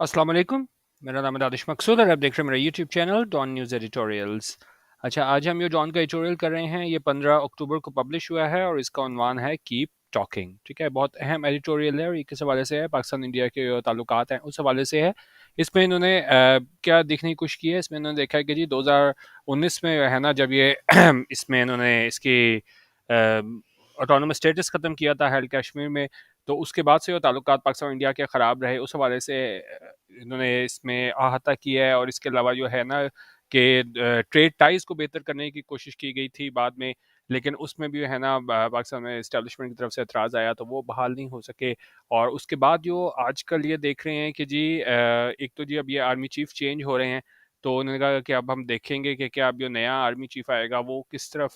अस्सलाम वालेकुम। मेरा नाम है दानिश मकसूद और आप देख रहे हैं मेरा YouTube channel Dawn News editorials. अच्छा, आज हम ये डॉन का एडिटोरियल कर रहे हैं। ये 15 अक्टूबर को पब्लिश हुआ है और इसका उन्वान है कीप टॉकिंग। ठीक है, बहुत अहम एडिटोरियल है और ये किस हवाले से है, पाकिस्तान इंडिया के जो ताल्लुकात हैं उस हवाले से है। इसमें इन्होंने क्या देखने की कोशिश की है, इसमें इन्होंने देखा है कि जी 2019 में है ना, जब ये इसमें इन्होंने इसकी ऑटोनमस स्टेटस ख़त्म किया था हेल्थ कश्मीर में, तो उसके बाद से वो ताल्लुकात पाकिस्तान इंडिया के ख़राब रहे। उस हवाले से इन्होंने इसमें अहाता किया है और इसके अलावा जो है ना कि ट्रेड टाइज को बेहतर करने की कोशिश की गई थी बाद में, लेकिन उसमें भी है ना पाकिस्तान में इस्टेब्लिशमेंट की तरफ से एतराज़ आया तो वो बहाल नहीं हो सके। और उसके बाद जो आजकल ये देख रहे हैं कि जी एक तो जी अब ये आर्मी चीफ चेंज हो रहे हैं, तो उन्होंने कहा कि अब हम देखेंगे कि क्या अब जो नया आर्मी चीफ आएगा वो किस तरफ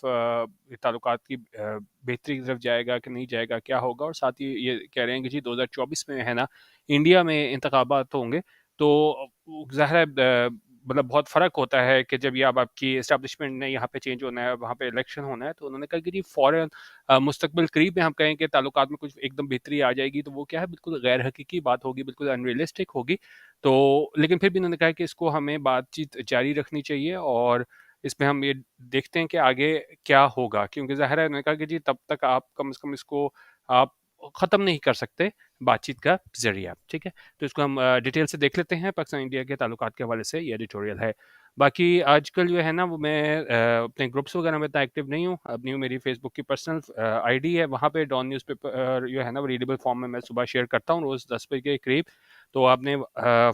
ताल्लुकात की बेहतरी की तरफ जाएगा कि नहीं जाएगा, क्या होगा। और साथ ही ये कह रहे हैं कि जी 2024 में है ना इंडिया में इंतखाबात होंगे, तो ज़ाहिर है मतलब बहुत फ़र्क होता है कि जब ये अब आपकी इस्टेब्लिशमेंट ने यहाँ पे चेंज होना है, वहाँ पे इलेक्शन होना है, तो उन्होंने कहा कि जी फ़ौरन मुस्तकबिल करीब में हम कहें कि ताल्लुकात में कुछ एकदम बेहतरी आ जाएगी, तो वो क्या है, बिल्कुल गैर हकीकी बात होगी, बिल्कुल अनरियलिस्टिक होगी। तो लेकिन फिर भी उन्होंने कहा कि इसको हमें बातचीत जारी रखनी चाहिए और इसमें हम ये देखते हैं कि आगे क्या होगा, क्योंकि ज़ाहिर है उन्होंने कहा कि जी तब तक आप कम से कम इसको आप ख़त्म नहीं कर सकते बातचीत का ज़रिया। ठीक है, तो इसको हम डिटेल से देख लेते हैं। पाकिस्तान इंडिया के ताल्लुकात के हवाले से ये एडिटोरियल है। बाकी आजकल जो है ना वो मैं अपने ग्रुप्स वगैरह में इतना एक्टिव नहीं हूँ। अपनी मेरी फेसबुक की पर्सनल आईडी है, वहाँ पे डॉन न्यूज़पेपर जो है ना वो रीडेबल फॉर्म में मैं सुबह शेयर करता हूँ रोज़ 10 बजे के करीब। तो आपने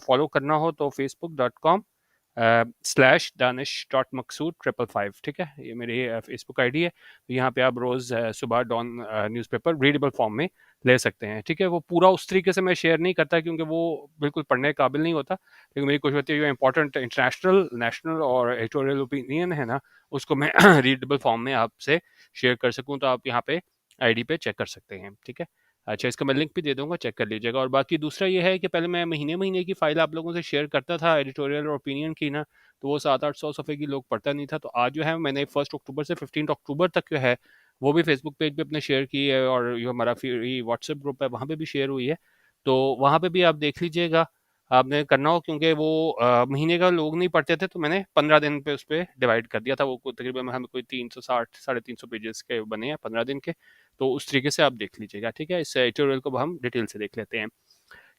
फॉलो करना हो तो facebook.com/danish.maqsood555। ठीक है, ये मेरी फेसबुक आईडी है। तो यहाँ पे आप रोज़ सुबह डॉन न्यूज़पेपर रीडेबल फॉर्म में ले सकते हैं। ठीक है, वो पूरा उस तरीके से मैं शेयर नहीं करता क्योंकि वो बिल्कुल पढ़ने के काबिल नहीं होता, लेकिन मेरी कोशिश होती है जो इंपॉर्टेंट इंटरनेशनल, नेशनल और एडिटोरियल ओपिनियन है ना उसको मैं रीडेबल फॉर्म में आपसे शेयर कर सकूँ। तो आप यहाँ पे आईडी पे चेक कर सकते हैं। ठीक है, अच्छा, इसका मैं लिंक भी दे दूंगा, चेक कर लीजिएगा। और बाकी दूसरा ये है कि पहले मैं महीने महीने की फाइल आप लोगों से शेयर करता था एडिटोरियल और ओपिनियन की ना, तो वो 700-800 सफ़े की लोग पढ़ता नहीं था। तो आज जो है मैंने 1 अक्टूबर से 15 अक्टूबर तक जो है वो भी फेसबुक पेज पे अपने शेयर की है और जो हमारा फ्री व्हाट्सएप ग्रुप है वहाँ पे भी शेयर हुई है। तो वहाँ पे भी आप देख लीजिएगा, आपने करना हो, क्योंकि वो महीने का लोग नहीं पढ़ते थे, तो मैंने 15 दिन पे उस पर डिवाइड कर दिया था। वो तकरीबन हमें कोई 360 350 पेजेस के बने हैं 15 दिन के। तो उस तरीके से आप देख लीजिएगा। ठीक है, इस एडिटोरियल को हम डिटेल से देख लेते हैं।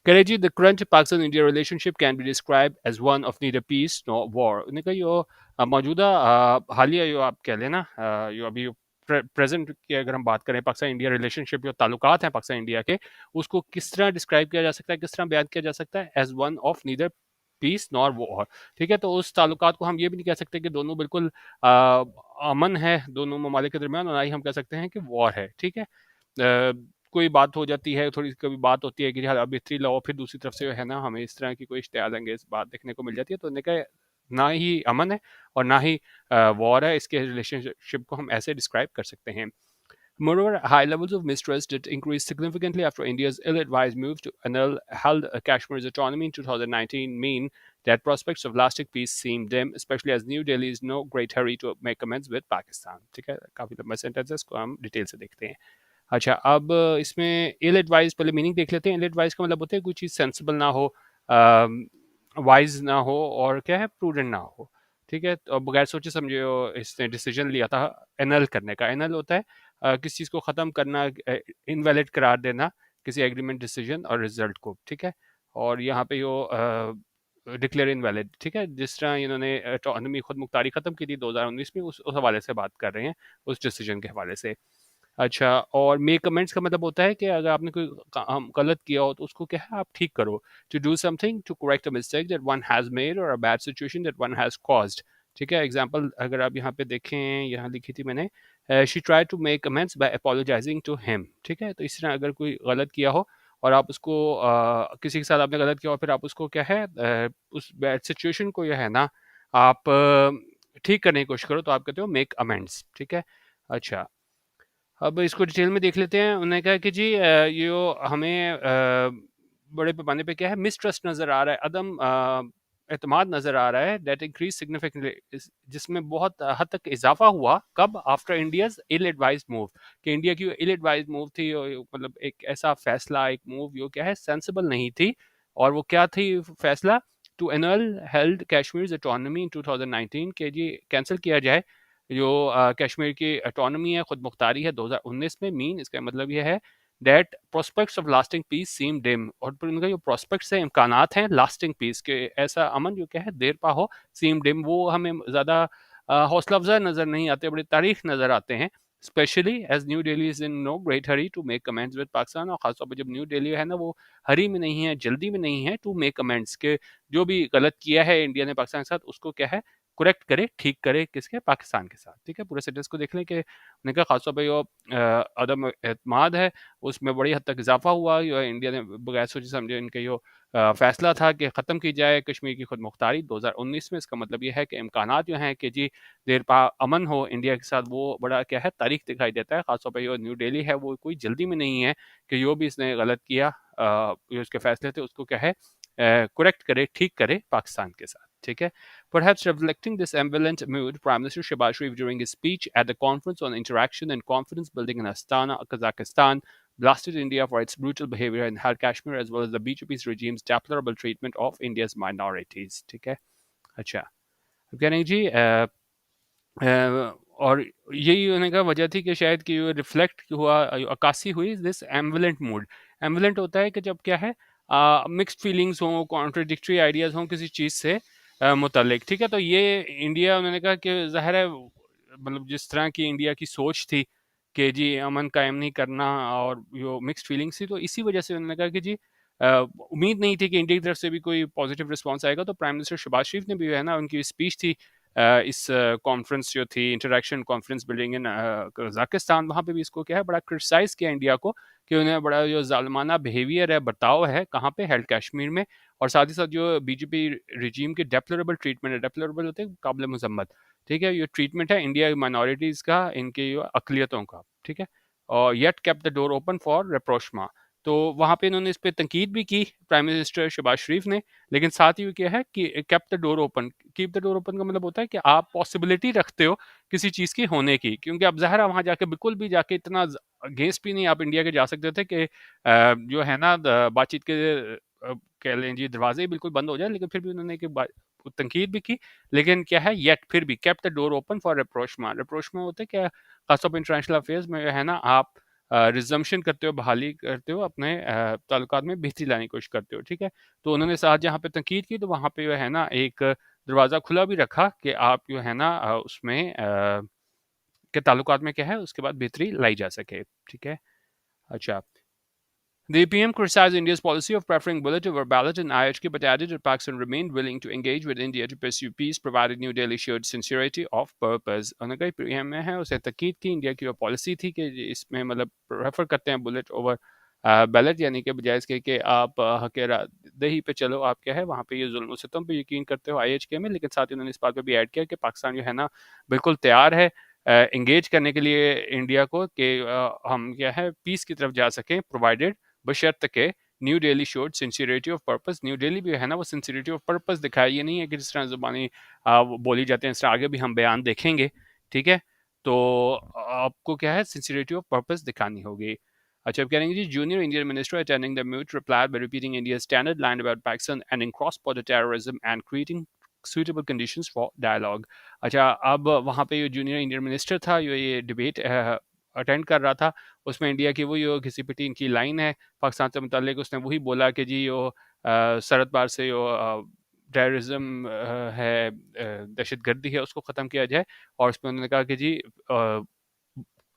करेजी, the current Pakistan India relationship can be described as one of neither peace nor war. उन्होंने कहा यो मौजूदा हालिया जो आप कह लेना जो अभी प्रेजेंट की अगर हम बात करें पाकिस्तान इंडिया रिलेशनशिप, जो ताल्लुकात हैं पाकिस्तान इंडिया के, उसको किस तरह डिस्क्राइब किया जा सकता है, किस तरह बयान किया जा सकता है, as one of neither peace nor war. ठीक है, तो उस ताल्लुकात को हम ये भी नहीं कह सकते कि दोनों बिल्कुल अमन है दोनों ममालिक के दरमियान, और ना ही हम कह सकते हैं कि वॉर है। ठीक है, कोई बात हो जाती है, थोड़ी कभी बात होती है कि यार अब इतनी लाओ, फिर दूसरी तरफ से है ना हमें इस तरह की कोई इश्तियाल अंगेज बात देखने को मिल जाती है। तो उन्होंने ना ही अमन है और ना ही वॉर है, इसके रिलेशनशिप को हम ऐसे डिस्क्राइब कर सकते हैं। Moreover, high levels of mistrust did increase significantly after India's ill-advised move to annul held Kashmir's autonomy in 2019 mean that prospects of lasting peace seem dim, especially as New Delhi is no great hurry to make amends with Pakistan. ठीक है, काफी लंबा sentence है, इसको हम detail से देखते हैं। अच्छा, अब इसमें इल एडवाइज पहले मीनिंग देख लेते हैं। इल एडवाइज का मतलब होता है कोई चीज़ सेंसिबल ना हो, वाइज ना हो और क्या है, प्रूडेंट ना हो। ठीक है, तो बगैर सोचे समझे इसने डिसीजन लिया था एनल करने का। एनल होता है किसी चीज़ को ख़त्म करना, इनवैलिड करार देना किसी एग्रीमेंट, डिसीजन और रिजल्ट को। ठीक है, और यहाँ पे यो डिक्लेयर इनवैलिड। ठीक है, जिस तरह इन्होंने ऑटोनॉमी खुद मुख्तारी ख़त्म की थी 2019 में, उस हवाले से बात कर रहे हैं, उस डिसीजन के हवाले से। अच्छा, और मेक कमेंट्स का मतलब होता है कि अगर आपने कोई काम गलत किया हो तो उसको क्या है आप ठीक करो। To do something to correct a mistake that one has made और a bad situation that one has caused. ठीक है, एग्जांपल अगर आप यहाँ पे देखें, यहाँ लिखी थी मैंने, she try to make amends by apologising to him. ठीक है, तो इस तरह अगर कोई गलत किया हो और आप उसको किसी के साथ आपने गलत किया और फिर आप उसको क्या है उस बैड सिचुएशन को जो है ना आप ठीक करने की कोशिश करो, तो आप कहते हो मेक अमेंड्स। ठीक है, अच्छा, अब इसको डिटेल में देख लेते हैं। उन्होंने कहा कि जी ये हमें बड़े पैमाने पे क्या है मिसट्रस्ट नज़र आ रहा है, अदम एतमाद नज़र आ रहा है, दैट इंक्रीज सिग्निफिकेंटली, जिसमें बहुत हद तक इजाफा हुआ। कब? आफ्टर इंडियाज इल एडवाइज मूव, कि इंडिया की इल एडवाइज मूव थी, मतलब एक ऐसा फैसला, एक मूव जो क्या है सेंसिबल नहीं थी, और वो क्या थी फैसला, to annul held Kashmir autonomy in 2019 के जी कैंसिल किया जाए जो कश्मीर की ऑटोनॉमी है, खुद मुख्तारी है 2019 में। मीन इसका मतलब ये है that prospects of lasting peace seem dim, और उनका जो प्रोस्पेक्ट्स है, इम्कानात हैं लास्टिंग पीस के, ऐसा अमन जो क्या है देर पा हो, सीम डिम, वो हमें ज़्यादा हौसला अफजा नज़र नहीं आते, बड़े तारीख नज़र आते हैं। Specially as New Delhi is in no great hurry to make comments with Pakistan, और खासतौर पर जब न्यू दिल्ली है ना, वो हरी में नहीं है, जल्दी में नहीं है टू मेक कमेंट्स के जो भी गलत किया है इंडिया ने पाकिस्तान के साथ उसको क्या है करेक्ट करे, ठीक करे, किसके, पाकिस्तान के साथ। ठीक है, पूरे सेंटेंस को देख लें कि उन्होंने कहा खासतौर पर जो अदम एतमाद है उसमें बड़ी हद तक इजाफा हुआ, जो इंडिया ने बगैर सोचे समझे इनके जो फैसला था कि ख़त्म की जाए कश्मीर की खुद मुख्तारी 2019 में। इसका मतलब ये है कि इम्कानात जो हैं कि जी देर पा अमन हो इंडिया के साथ, वो बड़ा क्या है तारीख दिखाई देता है। खासतौर पर जो न्यू दिल्ली है वो कोई जल्दी में नहीं है कि जो भी इसने गलत किया, जो उसके फैसले थे उसको क्या है करेक्ट करे, ठीक करे पाकिस्तान के साथ। ठीक है, perhaps reflecting this ambivalent mood, Prime Minister Shehbaz Sharif during his speech at the conference on interaction and confidence building in Astana, Kazakhstan, blasted India for its brutal behavior in Har Kashmir as well as the BJP's regime's deplorable treatment of India's minorities. ठीक है, अच्छा, अब कह रहे हैं जी और यही होने का वजह थी कि शायद कि रिफ्लेक्ट हुआ, अक्कासी हुई दिस एम्बिवेलेंट मूड। एम्बिवेलेंट होता है कि जब क्या है मिक्स्ड फीलिंग्स हों, कॉन्ट्रडिक्टरी आइडियाज़ हों किसी चीज़ से मुतल्लिक। ठीक है, तो ये इंडिया, उन्होंने कहा कि ज़ाहिर है मतलब जिस तरह की इंडिया की सोच थी कि जी अमन कायम नहीं करना और जो मिक्स्ड फीलिंग्स थी, तो इसी वजह से उन्होंने कहा कि जी उम्मीद नहीं थी कि इंडिया की तरफ से भी कोई पॉजिटिव रिस्पॉन्स आएगा। तो प्राइम मिनिस्टर शहबाज शरीफ ने भी जो है ना उनकी स्पीच थी इस कॉन्फ्रेंस जो थी interaction conference building in Kazakhstan, वहाँ पे भी इसको क्या है बड़ा क्रिटिसाइज किया इंडिया को कि उन्हें बड़ा जो जालमाना बिहेवियर है, बर्ताव है, कहाँ पे, हेल्ड कश्मीर में। और साथ ही साथ जो बीजेपी रिजीम के डेप्लोरेबल ट्रीटमेंट है, डेप्लोरेबल होते हैं काबिल मजम्मत, ठीक है, ये ट्रीटमेंट है इंडिया माइनॉरिटीज़ का, इनके अकलियतों का। ठीक है, और yet kept the door open for rapprochement, तो वहाँ पे इन्होंने इस पर तनकीद भी की प्राइम मिनिस्टर शहबाज शरीफ ने, लेकिन साथ ही क्या है कि keep the door open, keep the door open का मतलब होता है कि आप पॉसिबिलिटी रखते हो किसी चीज़ की होने की, क्योंकि अब ज़ाहिर है वहाँ जाके बिल्कुल भी जाके इतना अगेंस्ट भी नहीं आप इंडिया के जा सकते थे कि जो है ना बातचीत के कह लें जी दरवाजे ही बिल्कुल बंद हो जाए, लेकिन फिर भी उन्होंने तनकीद भी की, लेकिन क्या है येट फिर भी kept the door open for rapprochement. Rapprochement होता है क्या, खासतौर पर इंटरनेशनल अफेयर्स में है ना, आप रिजम्पशन करते हो, बहाली करते हो, अपने ताल्लुकात में बेहतरी लाने की कोशिश करते हो। ठीक है, तो उन्होंने साथ जहाँ पे तनकीद की तो वहाँ पे जो है ना एक दरवाज़ा खुला भी रखा कि आप जो है ना उसमें के ताल्लुकात में क्या है उसके बाद बेहतरी लाई जा सके। ठीक है, अच्छा, the PM criticized India's policy of preferring bullet over ballot in IHK, but added that Pakistan remained willing to engage with India to pursue peace, provided New Delhi showed sincerity of purpose. उन्होंने कहा PM में है उसे तकीद की India की जो policy थी कि इसमें मतलब प्रेफर करते हैं बुलेट ओवर बैलेट, यानी कि बजाय इसके कि आप हक दही पे चलो, आप क्या है वहाँ पे ये जुल्म सितम पे यकीन करते हो IHK में, लेकिन साथ ही उन्होंने इस बात पे भी ऐड किया कि पाकिस्तान जो है ना बिल्कुल तैयार है इंगेज करने के लिए इंडिया को कि हम क्या है पीस की तरफ जा सकें, प्रोवाइडेड बशर्त के new Delhi showed sincerity of purpose. New Delhi भी है ना वो सिंसियरिटी ऑफ पर्पस दिखाया, ये नहीं है कि जिस तरह ज़ुबानी बोली जाते हैं इस तरह आगे भी हम बयान देखेंगे। ठीक है, तो आपको क्या है सिंसियरिटी ऑफ पर्पस दिखानी होगी। अच्छा, अब कह रहे हैं जी junior Indian minister attending the meet replied by repeating India standard line about Pakistan ending cross border terrorism and creating suitable conditions for dialogue. अच्छा, अब वहाँ पे ये जूनियर इंडियन मिनिस्टर था, ये डिबेट अटेंड कर रहा था, उसमें इंडिया की वही घिसी पिटी इनकी लाइन है पाकिस्तान से मुतालिक, उसने वही बोला कि जी यो सरहद पार से यो टेररिज्म है, दहशतगर्दी है, उसको ख़त्म किया जाए, और उसमें उन्होंने कहा कि जी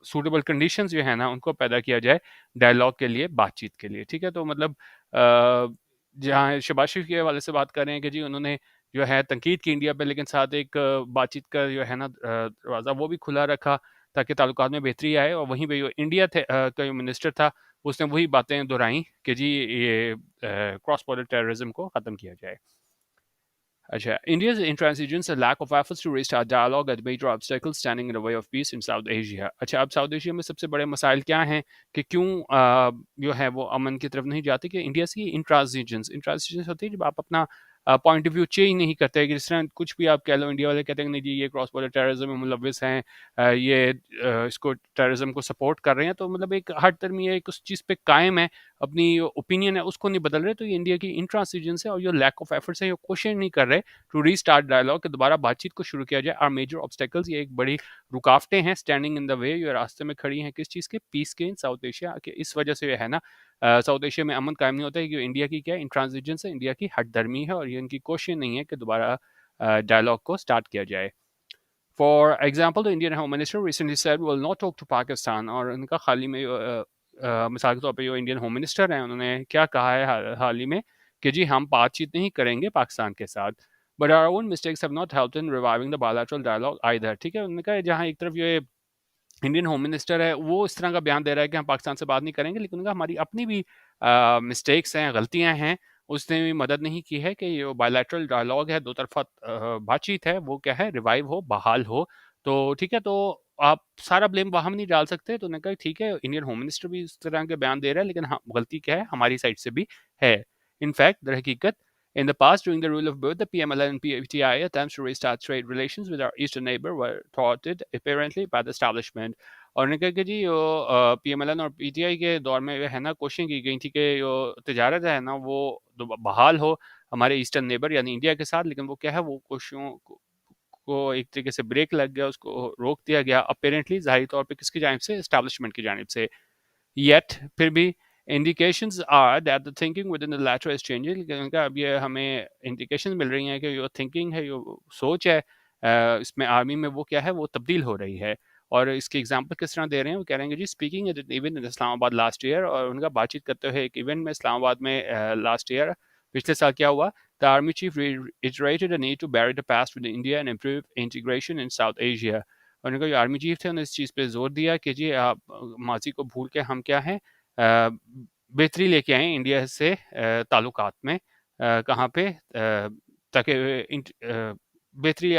सूटेबल कंडीशंस जो है ना उनको पैदा किया जाए डायलॉग के लिए, बातचीत के लिए। ठीक है, तो मतलब जहाँ शहबाज शरीफ के हवाले से बात कर रहे हैं कि जी उन्होंने जो है तनकीद की इंडिया पे, लेकिन साथ एक बातचीत का जो है ना दरवाज़ा वो भी खुला रखा ताकि ताल्लुकात में बेहतरी आए, और वहीं पे जो इंडिया थे का जो मिनिस्टर था उसने वही बातें दोहराई कि जी ये क्रॉस बॉर्डर टेररिज्म को ख़त्म किया जाए। अच्छा, India's intransigence and lack of efforts to restart dialogue are major obstacles standing in the way of peace in South Asia. अच्छा, अब साउथ एशिया में सबसे बड़े मसाइल क्या हैं कि क्यों जो है वो अमन की तरफ नहीं जाते, कि इंडिया की इंट्रांसिजेंस, इंट्रांसिजेंस होती है जब आप अपना पॉइंट ऑफ व्यू चेंज नहीं करते कि जिस तरह कुछ भी आप कह लो, इंडिया वाले कहते हैं कि नहीं जी ये क्रॉस बॉर्डर टेररिज्म में मुलविस हैं, ये इसको टेररिज्म को सपोर्ट कर रहे हैं, तो मतलब एक हर तरह ये एक उस चीज़ पे कायम है, अपनी ओपिनियन है उसको नहीं बदल रहे, तो ये इंडिया की इंट्रांसिजेंस है और ये लैक ऑफ एफर्ट्स है, ये क्वेश्चन नहीं कर रहे टू रीस्टार्ट डायलॉग कि दोबारा बातचीत को शुरू किया जाए। आर मेजर ऑब्स्टेकल्स, ये एक बड़ी रुकावटें हैं स्टैंडिंग इन द वे, ये रास्ते में खड़ी हैं किस चीज़ के, पीस के इन साउथ एशिया के। इस वजह से है ना साउथ एशिया में अमन कायम नहीं होता है कि इंडिया की क्या इंट्रांसिजेंस है, इंडिया की हट धर्मी है और ये इनकी कोशिश नहीं है कि दोबारा डायलॉग को स्टार्ट किया जाए। For example, the Indian Home Minister recently said we will not talk to Pakistan, और उनका हाल ही में मिसाल के तौर पे जो इंडियन होम मिनिस्टर हैं उन्होंने क्या कहा है हाल ही में कि जी हम बातचीत नहीं करेंगे पाकिस्तान के साथ, but our own mistakes have not helped in reviving the bilateral dialogue either. ठीक है, उन्होंने कहा जहाँ एक तरफ ये इंडियन होम मिनिस्टर है वो इस तरह का बयान दे रहा है कि हम पाकिस्तान से बात नहीं करेंगे, लेकिन उनका हमारी अपनी भी मिस्टेक्स हैं, गलतियां हैं, उसने भी मदद नहीं की है कि ये बायलैटरल डायलॉग है, दो तरफा बातचीत है, वो क्या है रिवाइव हो, बहाल हो। तो ठीक है, तो आप सारा ब्लेम वहां नहीं डाल सकते। तो उन्होंने कहा ठीक है, इंडियन होम मिनिस्टर भी इस तरह के बयान दे रहा है, लेकिन हाँ गलती क्या है हमारी साइड से भी है। इनफैक्ट दर हकीकत in the past, during the rule of both the PMLN and PFTI, attempts to restart trade relations with our eastern neighbor were thwarted apparently by the establishment. और उन्होंने कहा कि जी PMLN और PTI के दौर में है ना कोशिशें की गई थी कि जो तजारत है ना वो बहाल हो हमारे ईस्टर्न नेबर यानी इंडिया के साथ, लेकिन वो क्या है वो कोशिशों को एक तरीके से ब्रेक लग गया, उसको रोक दिया गया अपेरेंटली, ज़ाहिरी तौर पे किसकी जानिब से, एस्टैब्लिशमेंट की जानिब से। Yet फिर भी indications are that the thinking within the latter is changing, लेकिन उनका अब ये हमें indications मिल रही हैं कि जो thinking है, जो सोच है इसमें आर्मी में वो क्या है वो तब्दील हो रही है। और इसके एग्जाम्पल किस तरह दे रहे हैं, वो कह रहे हैं कि जी speaking at event in Islamabad last year, और उनका बातचीत करते हुए एक इवेंट में इस्लामाबाद में लास्ट ईयर पिछले साल क्या हुआ, the army chief reiterated the need to bury the past with India and improve integration in South Asia। और उनका जो आर्मी चीफ थे उन्होंने इस चीज़ पे जोर दिया कि जी आप माजी को भूल के हम क्या हैं बेहतरी लेके आए इंडिया से ताल्लुकात में, कहाँ पे ताकि बेहतरी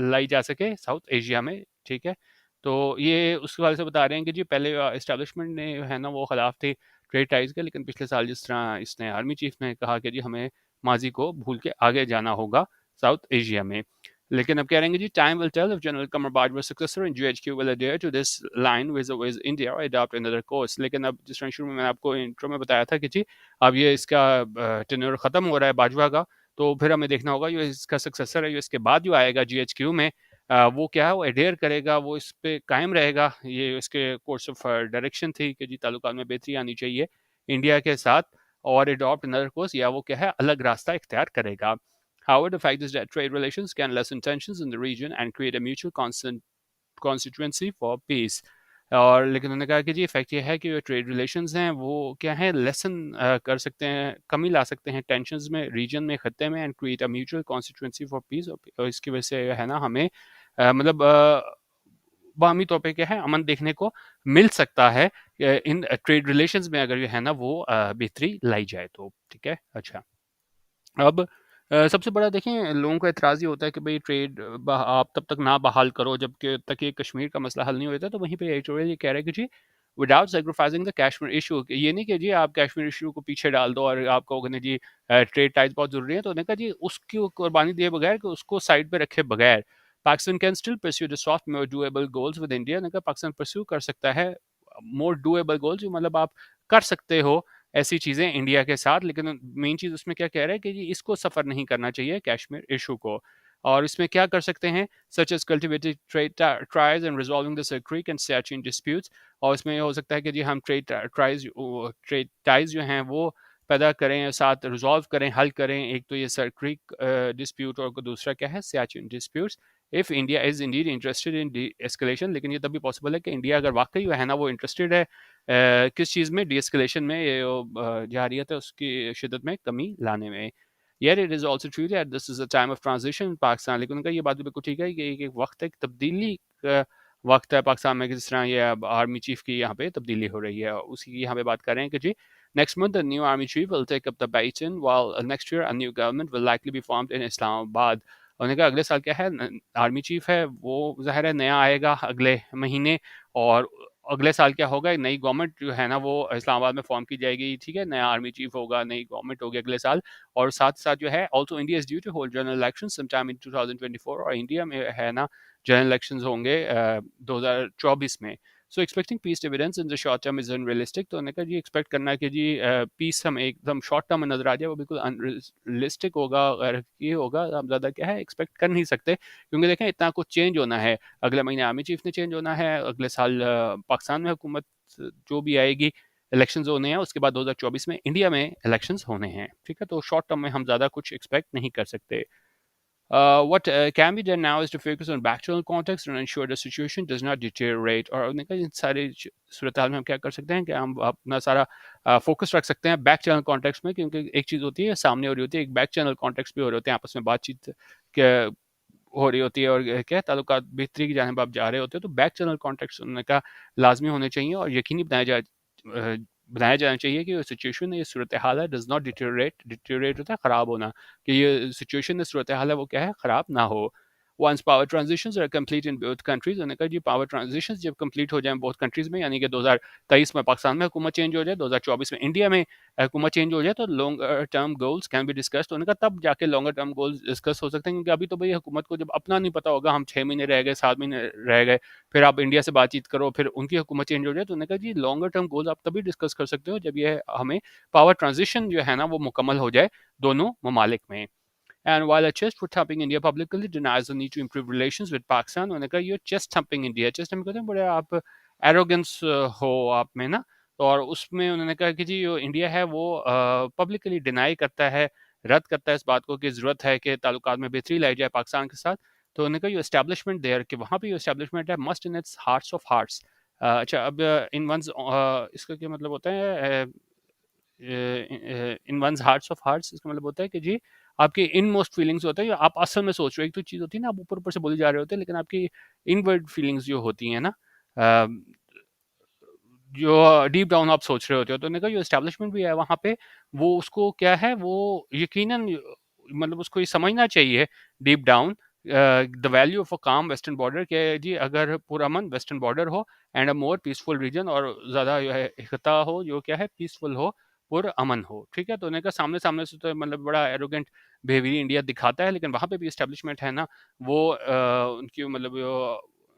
लाई जा सके साउथ एशिया में। ठीक है, तो ये उस हवाले से बता रहे हैं कि जी पहले इस्टेब्लिशमेंट ने है ना वो खिलाफ थी ट्रेड टाइज के, लेकिन पिछले साल जिस तरह इसने आर्मी चीफ ने कहा कि जी हमें माजी को भूल के आगे जाना होगा साउथ एशिया में। लेकिन अब कह रहे हैं जी time will tell if general Qamar Bajwa successor in GHQ will adhere to this line with India और अडॉप्ट अनदर कोर्स। लेकिन अब जिस तरह शुरू में मैंने आपको इंट्रो में बताया था कि जी अब ये इसका टेन्योर खत्म हो रहा है बाजवा का, तो फिर हमें देखना होगा जो इसका सक्सेसर है, जो इसके बाद जो आएगा जीएचक्यू में वो क्या है वो एडेयर करेगा, वो इस पे कायम रहेगा। ये इसके कोर्स ऑफ डायरेक्शन थी कि जी ताल्लुकात में बेहतरी आनी चाहिए इंडिया के साथ और अडॉप्ट अनदर कोर्स, या वो क्या है अलग रास्ता इख्तियार करेगा। However, the fact is that trade relations can lessen tensions in the region and create a mutual constituency for peace। और लेकिन उन्होंने कहा कि जी इफेक्ट ये है कि जो ट्रेड रिलेशंस हैं वो क्या है लेसन कर सकते हैं, कमी ला सकते हैं टेंशंस में रीजन में खत्ते में, and create a mutual constituency for piece. और इसकी वजह से है ना हमें मतलब बाहमी तौर पे क्या है अमन देखने को मिल सकता है इन ट्रेड रिलेशंस में, अगर जो है ना वो बेहतरी लाई जाए तो। ठीक है, अच्छा अब सबसे बड़ा देखें लोगों का एतराज़ ये होता है कि भाई ट्रेड आप तब तक ना बहाल करो जब तक ये कश्मीर का मसला हल नहीं होता। तो वहीं पे एडिटोरियल ये कह रहा है कि जी without sacrificing the Kashmir issue, ये नहीं कि जी आप कश्मीर इशू को पीछे डाल दो और आप कहोगे जी ट्रेड टाइज बहुत ज़रूरी है, तो उन्होंने कहा जी उसकी कुर्बानी दिए बगैर कि उसको साइड पे रखे बगैर Pakistan can still pursue the soft more doable goals with India. उन्होंने कहा पाकिस्तान परस्यू कर सकता है मोर डूएबल गोल्स, मतलब आप कर सकते हो ऐसी चीज़ें इंडिया के साथ, लेकिन मेन चीज़ उसमें क्या कह रहा है कि जी इसको सफ़र नहीं करना चाहिए कश्मीर इशू को। और इसमें क्या कर सकते हैं such as cultivated trade ties and resolving the creek and Siachen disputes. और इसमें ये हो सकता है कि जी हम ट्रेड टाइज जो हैं वो पैदा करें, साथ रिजॉल्व करें, हल करें। एक तो ये क्रीक डिस्प्यूट और दूसरा क्या है Siachen disputes. If India is Indeed interested in D escalation, लेकिन ये तभी पॉसिबल है कि इंडिया अगर वाकई है ना वो इंटरेस्टेड है किस चीज़ में, डीएस्केलेशन में, ये जारियत है उसकी शिद्दत में कमी लाने में। Yet it is also true that this is a time of transition in Pakistan। लेकिन उनका ये बात भी बिल्कुल ठीक है कि एक वक्त है, एक तब्दीली का वक्त है पाकिस्तान में, जिस तरह ये अब आर्मी चीफ की यहाँ पे तब्दीली हो रही है, उसी की यहाँ पे बात कर रहे हैं कि जी next month a new army chief will take up the baton while next year a new government will likely be formed in Islamabad। उन्होंने कहा अगले साल क्या है आर्मी चीफ है वो ज़ाहिर है नया आएगा अगले महीने, और अगले साल क्या होगा, नई गवर्नमेंट जो है ना वो इस्लामाबाद में फॉर्म की जाएगी, ठीक है, नया आर्मी चीफ होगा, नई गवर्नमेंट होगी अगले साल। और साथ साथ जो है also India is due to hold general election sometime in 2024, और इंडिया में है ना जनरल इलेक्शंस होंगे 2024 में। So expecting peace dividends in the short term is unrealistic. तो उन्होंने कहा जी एक्सपेक्ट करना है कि जी पीस हम एकदम शॉर्ट टर्म में नजर आ जाए, वो बिल्कुल अनरियलिस्टिक होगा, अगर ये होगा हम ज़्यादा क्या है एक्सपेक्ट कर नहीं सकते, क्योंकि देखें इतना कुछ चेंज होना है, अगले महीने आर्मी चीफ ने चेंज होना है, अगले साल पाकिस्तान में हुकूमत जो भी आएगी, इलेक्शंस होने हैं, उसके बाद 2024 में इंडिया में इलेक्शंस होने हैं, ठीक है, तो शॉर्ट टर्म में हम ज़्यादा कुछ एक्सपेक्ट नहीं कर सकते। What can be done now is to focus on backchannel context and ensure the situation does not deteriorate. और उन्होंने कहा इन सारे सूरत हाल में हम क्या कर सकते हैं कि हम अपना सारा फोकस रख सकते हैं बैक चैनल कॉन्टेक्स्ट में, क्योंकि एक चीज़ होती है सामने हो रही होती है, एक बैक चैनल कॉन्टेक्स्ट भी हो रहे होते हैं, आपस में बातचीत हो रही होती है और क्या ताल्लुकात बेहतरी की जानिब आप जा रहे होते हो, तो बैक चैनल कॉन्टेक्ट उन्होंने कहा लाजमी होने चाहिए और यकीनी बनाया जाना चाहिए कि सिचुएशन ये सूरत हाल है डज नॉट डिटेरियोरेट होता है ख़राब होना, कि ये सिचुएशन सूरत हाल है वो क्या है ख़राब ना हो। Once power transitions are complete in both countries, उन्होंने कहा जी पावर ट्रांजिशंस जब कंप्लीट हो जाए बोथ कंट्रीज में, यानी कि 2023 में पाकिस्तान में हुकूमत चेंज हो जाए, 2024 में इंडिया में हुकूमत चेंज हो जाए, तो long term goals can be discussed. उन्होंने कहा तब जाके लॉन्गर टर्म गोल्स डिस्कस हो सकते हैं, क्योंकि अभी तो भाई हुकूमत को जब अपना नहीं पता होगा, हम 6 महीने रह गए, 7 महीने रह गए, फिर आप इंडिया से बातचीत करो, फिर उनकी हुकूमत चेंज हो जाए, तो उन्होंने कहा जी लॉन्गर टर्म गोल्स आप तभी डिस्कस कर सकते हो जब ये हमें पावर ट्रांजिशन जो है ना वो मुकम्मल हो जाए दोनों ममालिक में। And while a chest foot thumping India publicly denies the need to improve relations with Pakistan, उन्होंने कहा ये chest thumping India, chest thumping कहते हैं बड़े आप arrogance हो आप में ना, तो और उसमें उन्होंने कहा कि जी जो इंडिया है वो पब्लिकली डिनाई करता है, रद्द करता है इस बात को कि ज़रूरत है कि ताल्लुकात में बेहतरी लाई जाए पाकिस्तान के साथ। तो उन्होंने कहा ये एस्टेब्लिशमेंट देयर कि वहाँ पे ये एस्टेब्लिशमेंट है must in its hearts of hearts. अच्छा अब इन वंस इसका क्या मतलब होता है इन वंस हार्ट्स ऑफ हार्ट्स, इसका मतलब होता है कि जी आपकी इन मोस्ट फीलिंग्स होता है, आप असल में सोच रहे हो, एक तो चीज़ होती है ना आप ऊपर ऊपर से बोली जा रहे होते हैं, लेकिन आपकी इनवर्ड फीलिंग्स जो होती हैं ना जो डीप डाउन आप सोच रहे होते हो, तो उन्होंने कहा जो एस्टेब्लिशमेंट भी है वहाँ पे वो उसको क्या है वो यकीनन मतलब उसको ये समझना चाहिए deep down the value of a calm western border के जी, अगर पुरअमन वेस्टर्न बॉर्डर हो and a more peaceful region, और ज़्यादा जो है इकता हो जो क्या है पीसफुल हो, पुरअमन हो, ठीक है, तो उन्होंने कहा सामने सामने से तो मतलब बड़ा एरोगेंट बिहेवियर इंडिया दिखाता है, लेकिन वहाँ पे भी एस्टेब्लिशमेंट है ना वो उनकी मतलब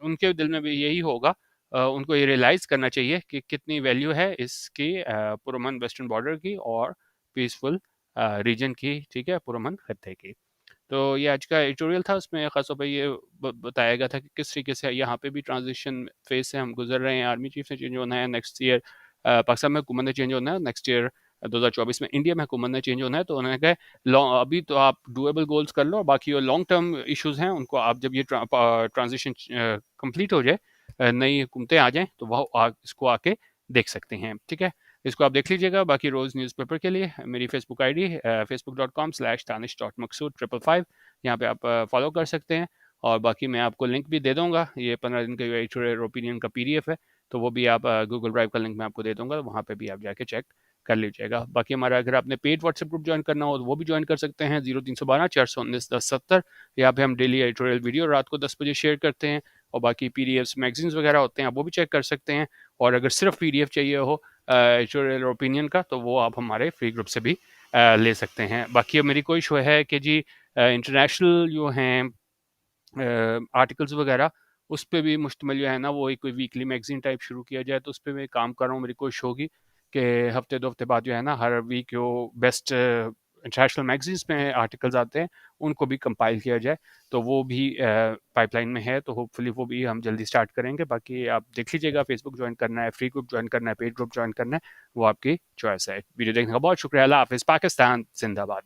उनके दिल में भी यही होगा, उनको ये रियलाइज़ करना चाहिए कि कितनी वैल्यू है इसकी पुरअमन वेस्टर्न बॉर्डर की और पीसफुल रीजन की, ठीक है, पुरअमन खत्ते की। तो ये आज का एडिटोरियल था, उसमें ख़ास तौर पे ये बताया गया था कि किस तरीके से यहाँ पे भी ट्रांजिशन फेज से हम गुजर रहे हैं, आर्मी चीफ से चेंज होना है नेक्स्ट ईयर, पाकिस्तान में हुकूमत ने चेंज होना है नेक्स्ट ईयर, 2024 में इंडिया में हुकूमत ने चेंज होना है, तो उन्होंने कहा अभी तो आप डूएबल गोल्स कर लो और बाकी लॉन्ग टर्म इशूज़ हैं उनको आप जब ये ट्रांजिशन कंप्लीट हो जाए, नई हुकूमतें आ जाएँ तो वह इसको आके देख सकते हैं, ठीक है। इसको आप देख लीजिएगा। बाकी रोज़ न्यूज़पेपर के लिए मेरी फेसबुक आईडी facebook.com/tanish.maksud555, यहाँ पे आप फॉलो कर सकते हैं, और बाकी मैं आपको लिंक भी दे दूँगा, ये 15 दिन का जो एडिटोरियल ओपिनियन का पीडीएफ है, तो वो भी आप गूगल ड्राइव का लिंक मैं आपको दे दूँगा, वहाँ पे भी आप जाके चेक कर लीजिएगा। बाकी हमारा अगर आपने पेड व्हाट्सएप ग्रुप ज्वाइन करना हो तो वो भी ज्वाइन कर सकते हैं, 0312 419 1070, यहाँ पे हम डेली एडिटोरियल वीडियो रात को 10 बजे शेयर करते हैं, और बाकी पीडीएफ्स मैगजीन्स वगैरह होते हैं आप वो भी चेक कर सकते हैं, और अगर सिर्फ पीडीएफ चाहिए हो एडिटोरियल ओपिनियन का तो वो आप हमारे फ्री ग्रुप से भी ले सकते हैं। बाकी अब मेरी कोई शो है कि जी इंटरनेशनल जो हैं आर्टिकल्स वगैरह उस पे भी मुश्तमिल जो है ना वो एक कोई वीकली मैगजीन टाइप शुरू किया जाए, तो उस पे मैं काम कर रहा हूँ, मेरी कोशिश होगी कि हफ्ते 2 हफ्ते बाद जो है ना हर वीक जो बेस्ट इंटरनेशनल मैगजीन्स में आर्टिकल्स आते हैं उनको भी कंपाइल किया जाए, तो वो भी पाइपलाइन में है, तो होपफुली वो भी हम जल्दी स्टार्ट करेंगे। बाकी आप देख लीजिएगा, फेसबुक ज्वाइन करना है, फ्री ग्रुप ज्वाइन करना है, पेड ग्रुप ज्वाइन करना है, वो आपकी चॉइस है। वीडियो देखने का बहुत शुक्रिया। अल्लाह हाफिज़। पाकिस्तान जिंदाबाद।